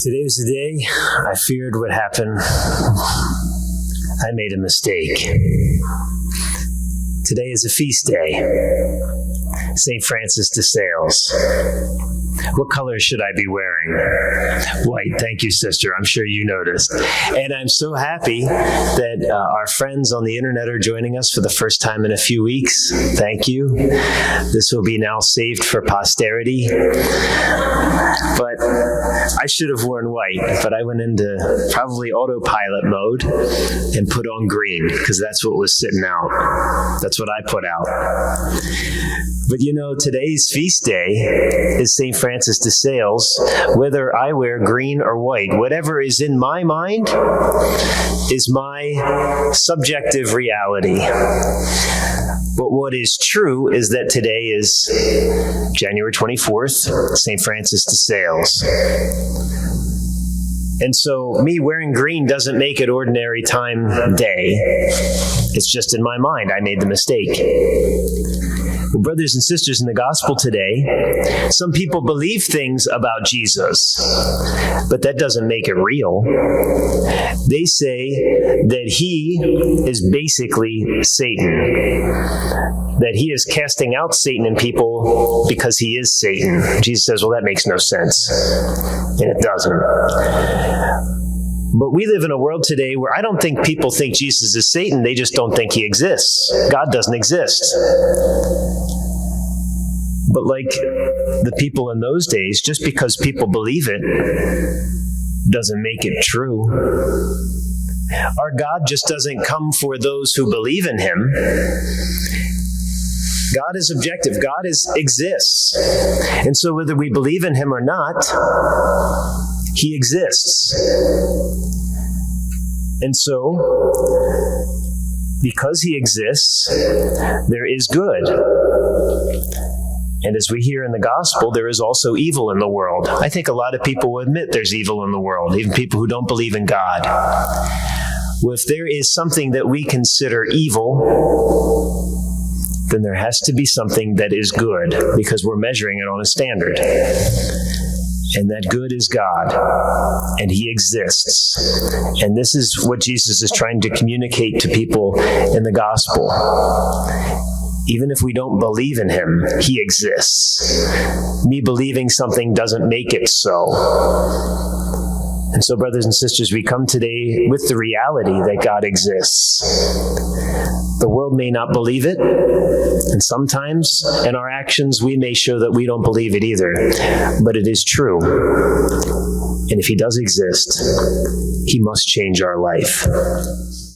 Today was the day I feared would happen. I made a mistake. Today is a feast day. St. Francis de Sales. What color should I be wearing? White. Thank you, sister. I'm sure you noticed. And I'm so happy that our friends on the internet are joining us for the first time in a few weeks. Thank you. This will be now saved for posterity. But I should have worn white, but I went into probably autopilot mode and put on green because that's what was sitting out. That's what I put out. But you know, today's feast day is St. Francis de Sales. Whether I wear green or white, whatever is in my mind is my subjective reality. But what is true is that today is January 24th, St. Francis de Sales. And so me wearing green doesn't make it ordinary time day. It's just in my mind. I made the mistake. Well, brothers and sisters, in the gospel today, some people believe things about Jesus, but that doesn't make it real. They say that he is basically Satan, that he is casting out Satan in people because he is Satan. Jesus says, well, that makes no sense. And it doesn't. But we live in a world today where I don't think people think Jesus is Satan. They just don't think he exists. God doesn't exist. But like the people in those days, just because people believe it doesn't make it true. Our God just doesn't come for those who believe in him. God is objective. God exists. And so whether we believe in him or not, he exists. And so, because he exists, there is good. And as we hear in the gospel, there is also evil in the world. I think a lot of people will admit there's evil in the world, even people who don't believe in God. Well, if there is something that we consider evil, then there has to be something that is good, because we're measuring it on a standard. And that good is God, and he exists. And this is what Jesus is trying to communicate to people in the gospel. Even if we don't believe in him, he exists. Me believing something doesn't make it so. And so, brothers and sisters, we come today with the reality that God exists. The world may not believe it, and sometimes in our actions we may show that we don't believe it either, but it is true. And if he does exist, he must change our life.